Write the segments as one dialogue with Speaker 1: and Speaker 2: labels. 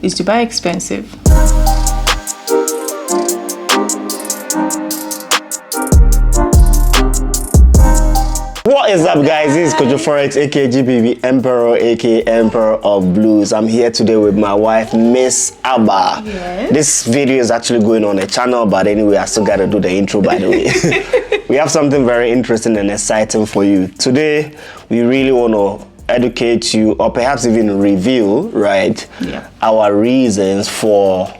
Speaker 1: Is Dubai expensive?
Speaker 2: What is up, guys? This is KOJOFOREX, aka GBB Emperor, aka Emperor of Blues. I'm here today with my wife, Miss Abba.
Speaker 1: Yes.
Speaker 2: This video is actually going on a channel, but anyway, I still gotta do the intro, by the way. We have something very interesting and exciting for you. Today, we really want to educate you, or perhaps even reveal, right, our reasons for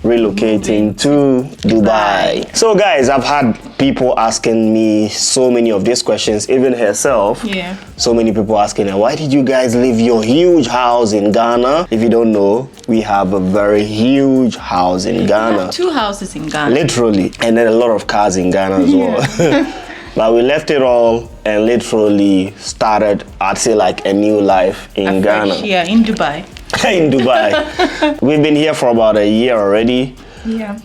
Speaker 2: relocating to Dubai. So guys, I've had people asking me so many of these questions, even herself. So many people asking her, why did you guys leave your huge house in Ghana? If you don't know, we have a very huge house in Ghana.
Speaker 1: We have 2 houses in Ghana.
Speaker 2: Literally. And then a lot of cars in Ghana as well. But we left it all and literally started, I'd say, like a new life in Ghana.
Speaker 1: Yeah, in Dubai.
Speaker 2: In Dubai. We've been here for about a year already.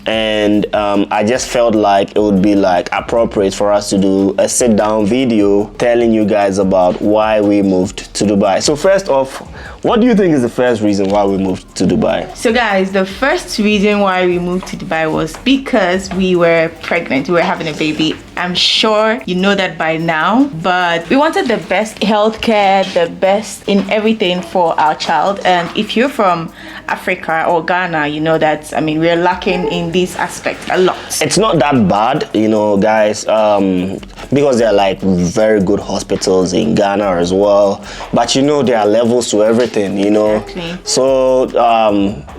Speaker 2: And I just felt like it would be like appropriate for us to do a sit down video telling you guys about why we moved to Dubai. So first off, what do you think is the first reason why we moved to Dubai?
Speaker 1: So guys, the first reason why we moved to Dubai was because we were pregnant. We were having a baby. I'm sure you know that by now, but we wanted the best healthcare, the best in everything for our child. And if you're from Africa or Ghana, you know that, I mean, we're lacking in this aspect a lot.
Speaker 2: It's not that bad, you know, guys, because there are like very good hospitals in Ghana as well. But you know, there are levels to everything, you know.
Speaker 1: Exactly.
Speaker 2: So,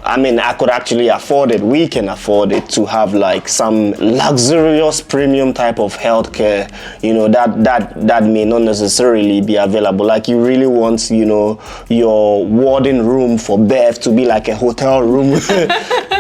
Speaker 2: I mean, I could actually afford it. We can afford it to have like some luxurious premium type of healthcare, you know, that may not necessarily be available. Like you really want, you know, your warding room for birth to be like a hotel room.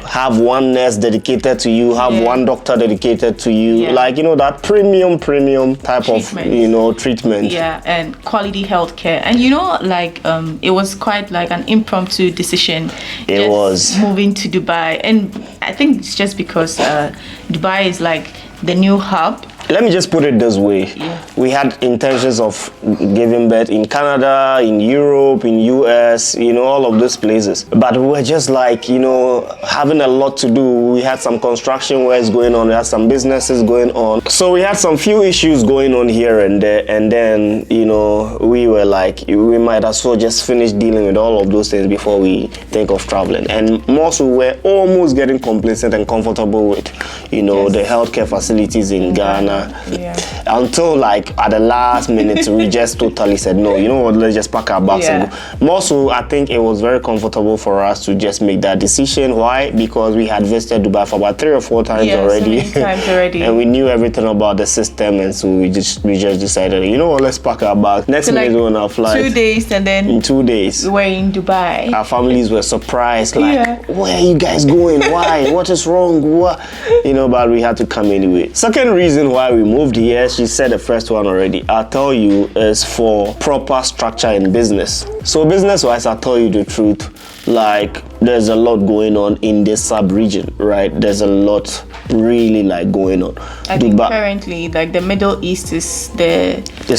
Speaker 2: Have one nurse dedicated to you, have one doctor dedicated to you, like, you know, that premium type treatment. Of, you know, treatment.
Speaker 1: Yeah, and quality healthcare. And you know, like, it was quite like an impromptu decision.
Speaker 2: It was
Speaker 1: moving to Dubai, and I think it's just because Dubai is like the new hub.
Speaker 2: Let me just put it this way. We had intentions of giving birth in Canada, in Europe, in US, you know, all of those places. But we were just like, you know, having a lot to do. We had some construction works going on. We had some businesses going on. So we had some few issues going on here and there. And then, you know, we were like, we might as well just finish dealing with all of those things before we think of traveling. And more so, we're almost getting complacent and comfortable with, you know, the healthcare facilities in Ghana. Until like at the last minute we just totally said no, you know what, let's just pack our bags and go. More so, I think it was very comfortable for us to just make that decision. Why? Because we had visited Dubai for about 3 or 4 times already.
Speaker 1: So many times already.
Speaker 2: And we knew everything about the system, and so we just decided, you know what, let's pack our bags. Next minute we're on our flight.
Speaker 1: 2 days, and then
Speaker 2: in 2 days
Speaker 1: we were in Dubai.
Speaker 2: Our families were surprised, like, where are you guys going? Why? What is wrong? What? You know, but we had to come anyway. Second reason why we moved here, she said the first one already, I'll tell you, is for proper structure in business. So business-wise, I'll tell you the truth, like, there's a lot going on in this sub-region, right? There's a lot really like going on.
Speaker 1: I think currently, like, the Middle East is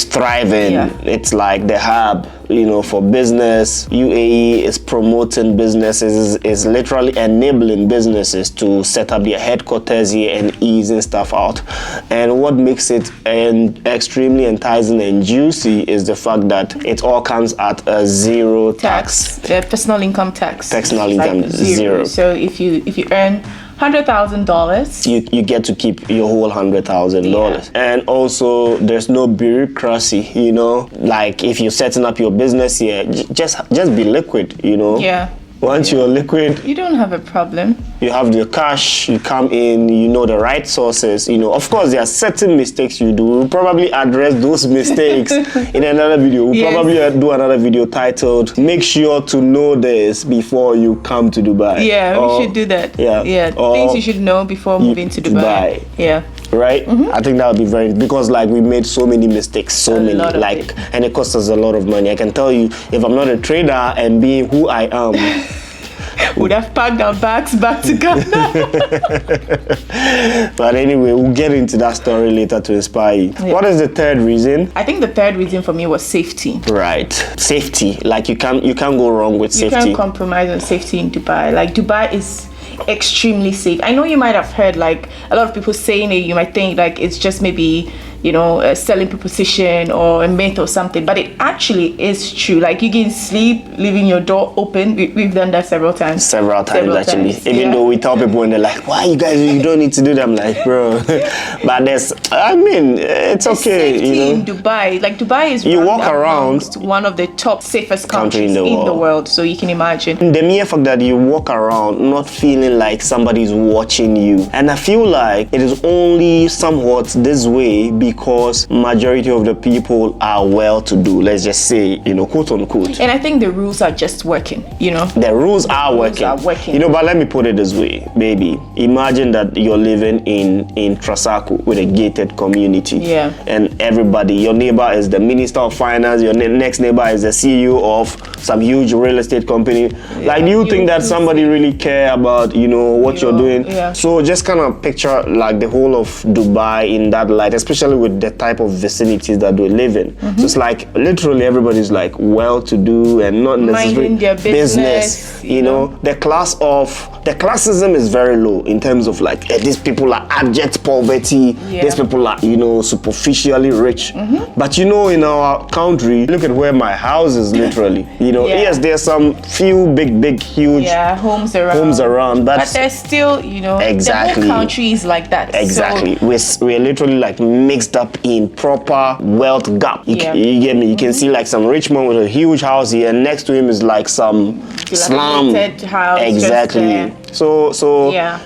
Speaker 2: thriving. It's like the hub, you know, for business. UAE is promoting businesses, is literally enabling businesses to set up their headquarters here and easing stuff out. And what makes it extremely enticing and juicy is the fact that it all comes at a zero tax.
Speaker 1: Personal income tax.
Speaker 2: Personal income like zero.
Speaker 1: So if you earn $100,000,
Speaker 2: you get to keep your whole $100,000. And also, there's no bureaucracy, you know, like if you're setting up your business here, just be liquid, you know. Once you're liquid,
Speaker 1: you don't have a problem.
Speaker 2: You have the cash, you come in, you know the right sources, you know. Of course, there are certain mistakes you do. We'll probably address those mistakes in another video. We'll probably do another video titled, make sure to know this before you come to Dubai.
Speaker 1: We should do that. Things you should know before moving to Dubai.
Speaker 2: Right? I think that would be very, because like we made so many mistakes, and it cost us a lot of money. I can tell you, if I'm not a trader and being who I am,
Speaker 1: would have packed our bags back to Ghana.
Speaker 2: But anyway, we'll get into that story later to inspire you. Yeah. What is the third reason?
Speaker 1: I think the third reason for me was safety.
Speaker 2: Right. Safety. Like you can't go wrong with safety.
Speaker 1: You can't compromise on safety in Dubai. Like Dubai is extremely safe. I know you might have heard like a lot of people saying it. You might think like it's just maybe, you know, a selling proposition or a myth or something, but it actually is true. Like you can sleep leaving your door open. We've done that several times actually. Even though we tell people and they're like, why you guys, you don't need to do that. I'm like, bro. But it's okay, safety,
Speaker 2: you know,
Speaker 1: in Dubai. Like Dubai is
Speaker 2: you walk around
Speaker 1: one of the top safest countries in the world, so you can imagine
Speaker 2: the mere fact that you walk around not feeling like somebody's watching you. And I feel like it is only somewhat this way because majority of the people are well-to-do, let's just say, you know, quote unquote.
Speaker 1: And I think the rules are just working, you know.
Speaker 2: The rules are working. You know, but let me put it this way, baby. Imagine that you're living in Trasaco with a gated community.
Speaker 1: Yeah.
Speaker 2: And everybody, your neighbor is the Minister of Finance, your next neighbor is the CEO of some huge real estate company. Yeah. Like, do you think that somebody really care about, you know, what you're doing?
Speaker 1: Yeah.
Speaker 2: So just kind of picture like the whole of Dubai in that light, especially with the type of vicinities that we live in. So it's like literally everybody's like well-to-do and not necessarily
Speaker 1: minding their business.
Speaker 2: You know, the classism is very low in terms of like these people are abject poverty.
Speaker 1: Yeah.
Speaker 2: These people are, you know, superficially rich. But you know, in our country, look at where my house is literally. You know, yes, there's some few big, huge
Speaker 1: homes around, but there's still, you know,
Speaker 2: exactly,
Speaker 1: the whole country is like that.
Speaker 2: Exactly. So we're literally like mixed up in proper wealth gap. You get me? You can see like some rich man with a huge house here, and next to him is like some slum
Speaker 1: house.
Speaker 2: Exactly. So
Speaker 1: yeah,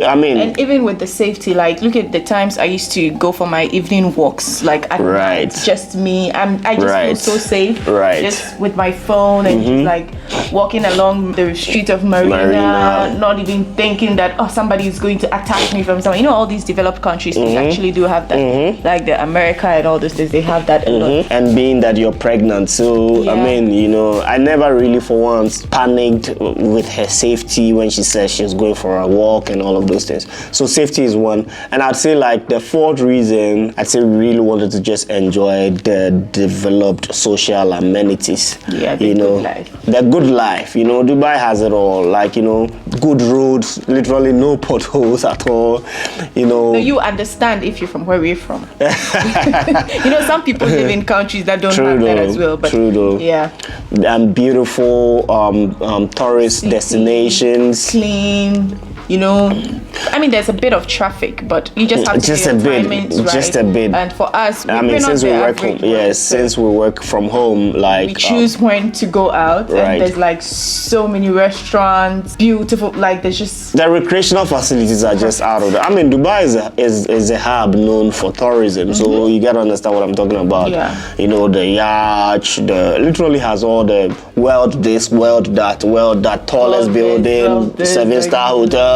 Speaker 2: I mean,
Speaker 1: and even with the safety, like look at the times I used to go for my evening walks, like at night, just me. I just feel so safe, just with my phone and just like walking along the street of Marina, not even thinking that somebody is going to attack me from somewhere. You know, all these developed countries they actually do have that, like the America and all those things. They have that a lot.
Speaker 2: And being that you're pregnant, so I mean, you know, I never really for once panicked with her safety when she said she was going for a walk and all of those things. So safety is one. And I'd say like the fourth reason, I'd say we really wanted to just enjoy the developed social amenities.
Speaker 1: Yeah,
Speaker 2: you know, the good life. You know, Dubai has it all. Like, you know, good roads, literally no potholes at all. You know.
Speaker 1: No, you understand if you're from where we're from. You know, some people live in countries that don't have that as well. But yeah.
Speaker 2: And beautiful tourist destinations.
Speaker 1: Clean. You know, I mean, there's a bit of traffic, but you just have to
Speaker 2: just a bit.
Speaker 1: And for us,
Speaker 2: I mean, since we work from home, like
Speaker 1: we choose when to go out, and there's like so many restaurants, beautiful. Like there's just
Speaker 2: the recreational facilities are just out of there. I mean, Dubai is a hub known for tourism, so you gotta understand what I'm talking about.
Speaker 1: Yeah.
Speaker 2: You know, the yacht, literally has all the world this, world that, tallest building, 7-star hotel.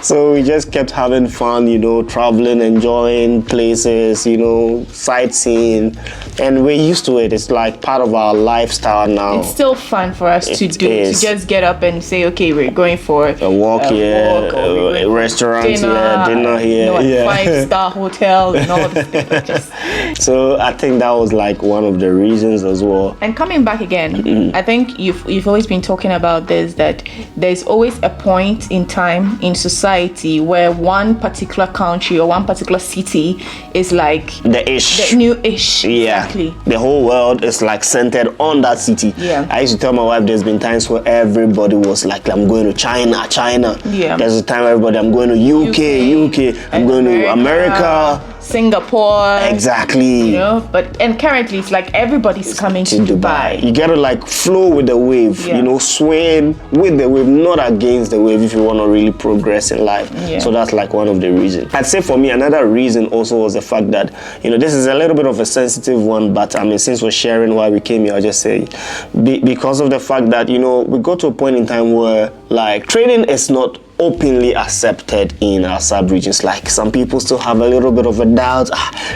Speaker 2: So we just kept having fun, you know, traveling, enjoying places, you know, sightseeing, and we're used to it. It's like part of our lifestyle now.
Speaker 1: It's still fun for us to do, to just get up and say, okay, we're going for
Speaker 2: a walk here, a restaurant dinner here,
Speaker 1: 5-star hotel and all this thing.
Speaker 2: So I think that was like one of the reasons as well.
Speaker 1: And coming back again, I think you've always been talking about this, that there's always a point in time in society where one particular country or one particular city is like the new ish.
Speaker 2: Yeah, exactly. The whole world is like centered on that city.
Speaker 1: Yeah.
Speaker 2: I used to tell my wife there's been times where everybody was like, I'm going to China.
Speaker 1: Yeah.
Speaker 2: There's a time everybody, I'm going to UK. I'm going to America.
Speaker 1: Singapore.
Speaker 2: Exactly.
Speaker 1: You know, and currently it's like everybody's coming to Dubai.
Speaker 2: You gotta like flow with the wave, you know, swim with the wave, not against the wave if you want to really progress in life.
Speaker 1: Yeah.
Speaker 2: So that's like one of the reasons. I'd say for me, another reason also was the fact that, you know, this is a little bit of a sensitive one, but I mean, since we're sharing why we came here, I'll just say, because of the fact that, you know, we got to a point in time where like training is not openly accepted in our sub-regions. Like some people still have a little bit of a doubt.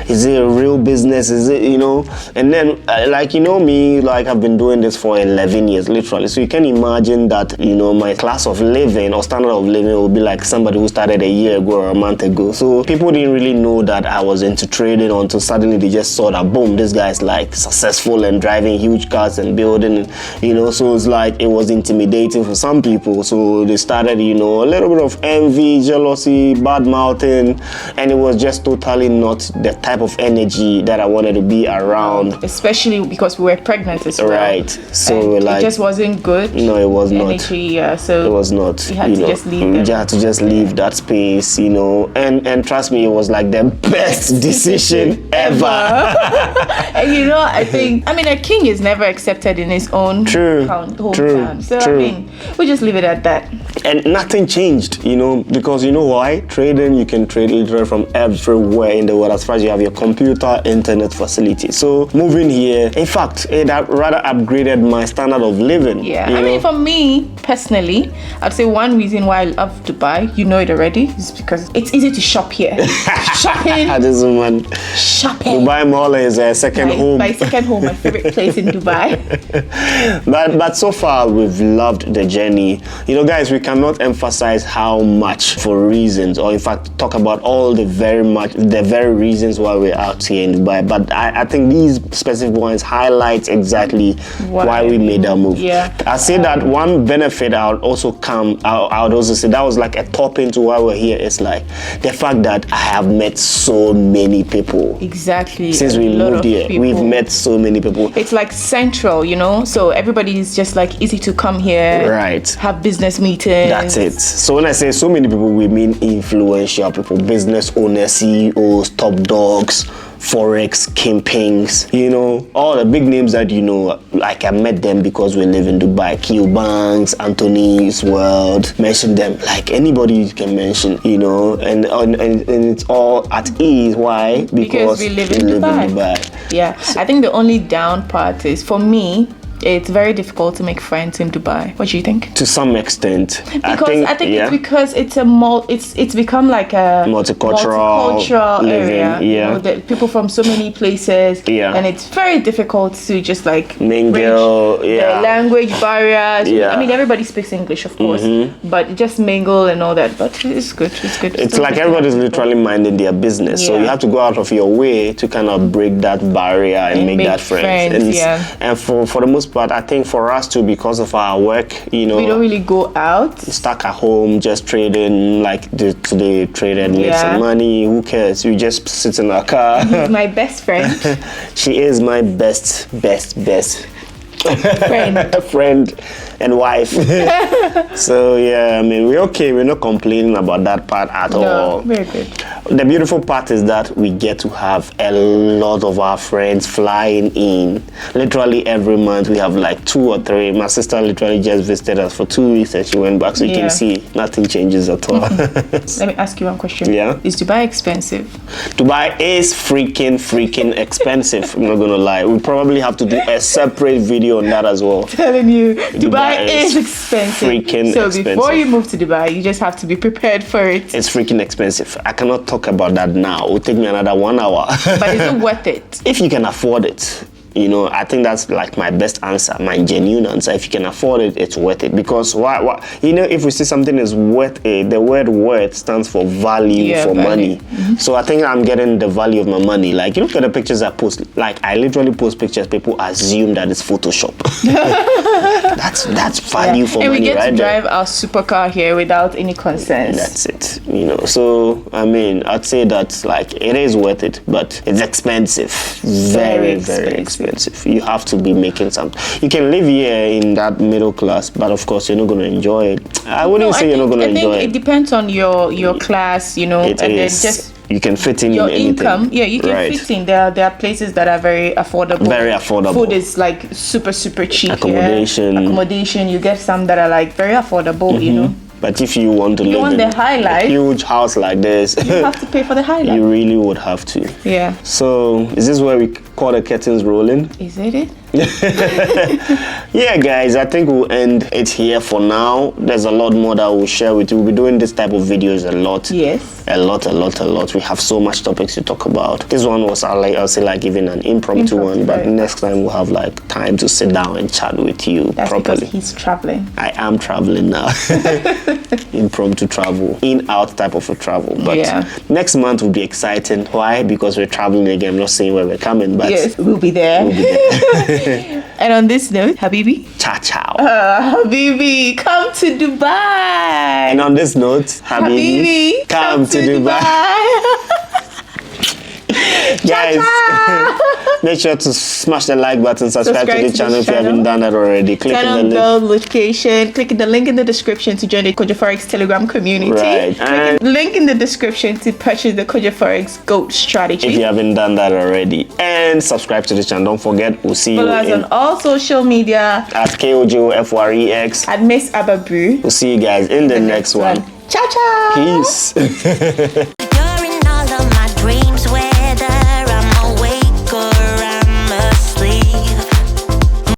Speaker 2: Is it a real business? Is it, you know? And then like, you know me, like I've been doing this for 11 years, literally. So you can imagine that, you know, my class of living or standard of living will be like somebody who started a year ago or a month ago. So people didn't really know that I was into trading until suddenly they just saw that, boom, this guy's like successful and driving huge cars and building, you know. So it's like it was intimidating for some people. So they started, you know, a little bit of envy, jealousy, bad mouthing, and it was just totally not the type of energy that I wanted to be around.
Speaker 1: Especially because we were pregnant as well.
Speaker 2: Right. So
Speaker 1: and
Speaker 2: like
Speaker 1: it just wasn't good.
Speaker 2: No, it was not.
Speaker 1: Energy, yeah. So
Speaker 2: it was not.
Speaker 1: You had to just leave them.
Speaker 2: You had to just leave that space, you know. And trust me, it was like the best decision ever.
Speaker 1: And you know, I think, I mean, a king is never accepted in his own hometown. So I mean, we just leave it at that.
Speaker 2: And nothing changed, you know, because you know why? Trading, you can trade literally from everywhere in the world as far as you have your computer, internet facility. So moving here, in fact, it rather upgraded my standard of living.
Speaker 1: Yeah, I mean, for me personally, I'd say one reason why I love Dubai, you know it already, is because it's easy to shop here. Shopping.
Speaker 2: This woman.
Speaker 1: Shopping.
Speaker 2: Dubai Mall is a second home.
Speaker 1: My second home, my favorite place in Dubai.
Speaker 2: But so far, we've loved the journey. You know, guys, we cannot emphasize how much for reasons, or in fact, talk about all the very reasons why we're out here in Dubai. But I think these specific ones highlight exactly why we made that move.
Speaker 1: Yeah.
Speaker 2: I say that one benefit I would also say that was like a top into why we're here is like the fact that I have met so many people.
Speaker 1: Exactly.
Speaker 2: Since we moved here, we've met so many people.
Speaker 1: It's like central, you know, so everybody is just like easy to come here.
Speaker 2: Right.
Speaker 1: Have business meetings.
Speaker 2: That's it. So when I say so many people, we mean influential people, business owners, CEOs, top dogs, Forex, kingpins, you know, all the big names that you know. Like I met them because we live in Dubai. Q Banks, Anthony's World, mention them. Like anybody you can mention, you know, and it's all at ease. Why? Because
Speaker 1: we live in Dubai. Yeah, so I think the only down part is for me, it's very difficult to make friends in Dubai. What do you think? To
Speaker 2: some extent.
Speaker 1: Because I think it's because it's it's become like a
Speaker 2: multicultural
Speaker 1: area.
Speaker 2: Yeah.
Speaker 1: You know, people from so many places.
Speaker 2: Yeah.
Speaker 1: And it's very difficult to just like
Speaker 2: mingle. Yeah.
Speaker 1: The language barriers.
Speaker 2: Yeah.
Speaker 1: I mean, everybody speaks English, of course, but just mingle and all that. But it's good. It's good.
Speaker 2: It's like everybody's literally minding their business. Yeah. So you have to go out of your way to kind of break that barrier and make that friends. And for the most part, I think for us too, because of our work, you know,
Speaker 1: we don't really go out.
Speaker 2: Stuck at home, just trading, like today traded, make some money. Who cares? We just sit in our car.
Speaker 1: She's my best friend.
Speaker 2: She is my best friend and wife. So yeah, I mean, we're okay. We're not complaining about that part at all.
Speaker 1: Very good.
Speaker 2: The beautiful part is that we get to have a lot of our friends flying in. Literally every month we have like 2 or 3. My sister literally just visited us for 2 weeks and she went back. So you can see nothing changes at all.
Speaker 1: Let me ask you one question.
Speaker 2: Yeah.
Speaker 1: Is Dubai expensive?
Speaker 2: Dubai is freaking expensive. I'm not gonna lie. We probably have to do a separate video on that as well.
Speaker 1: Telling you, Dubai is expensive.
Speaker 2: Freaking expensive.
Speaker 1: Before you move to Dubai, you just have to be prepared for it.
Speaker 2: It's freaking expensive. I cannot talk about that now. It will take me another 1 hour.
Speaker 1: But is it worth it?
Speaker 2: If you can afford it. You know, I think that's like my best answer, my genuine answer. If you can afford it, it's worth it. Because why? You know, if we see something is worth it, the word worth stands for value for money. So I think I'm getting the value of my money. Like, you look at the pictures I post. Like, I literally post pictures. People assume that it's Photoshop. that's value for money, right?
Speaker 1: And we get to drive our supercar here without any concerns.
Speaker 2: That's it. You know, so I mean, I'd say that like it is worth it, but it's expensive. Very expensive. You have to be making something. You can live here in that middle class, but of course you're not going to enjoy it. I wouldn't say you're not going to enjoy it.
Speaker 1: It depends on your class, you know,
Speaker 2: it
Speaker 1: and
Speaker 2: is.
Speaker 1: then just
Speaker 2: you can fit in
Speaker 1: your
Speaker 2: anything.
Speaker 1: income. Yeah, you can fit in. There are places that are very affordable.
Speaker 2: Very affordable.
Speaker 1: Food is like super cheap.
Speaker 2: Accommodation.
Speaker 1: You get some that are like very affordable, you know.
Speaker 2: But if you want to live in
Speaker 1: a
Speaker 2: huge house like this,
Speaker 1: you have to pay for the highlight.
Speaker 2: You really would have to.
Speaker 1: Yeah.
Speaker 2: So is this where we call the curtains rolling?
Speaker 1: Is it?
Speaker 2: Yeah, guys, I think we'll end it here for now. There's a lot more that we'll share with you. We'll be doing this type of videos a lot.
Speaker 1: Yes.
Speaker 2: A lot. We have so much topics to talk about. This one was I'll say like even an impromptu one, but next time we'll have like time to sit down and chat with you properly.
Speaker 1: Because he's traveling.
Speaker 2: I am traveling now. Impromptu travel, in-out type of a travel. But next month will be exciting. Why? Because we're traveling again. I'm not saying where we're coming, but
Speaker 1: yes, we'll be there. And on this note, Habibi.
Speaker 2: Ciao.
Speaker 1: Habibi, come to Dubai.
Speaker 2: And on this note, Habibi, come to Dubai. Guys, make sure to smash the like button, subscribe to the channel if you haven't done that already. Click on the bell
Speaker 1: notification. Click the link in the description to join the KOJOFOREX Telegram community.
Speaker 2: Right.
Speaker 1: Click the link in the description to purchase the KOJOFOREX Gold Strategy.
Speaker 2: If you haven't done that already. And subscribe to the channel. Don't forget, we'll see
Speaker 1: Follow us on all social media
Speaker 2: at KOJOFOREX
Speaker 1: at Miss Ababu.
Speaker 2: We'll see you guys in the next one.
Speaker 1: Ciao, ciao.
Speaker 2: Peace.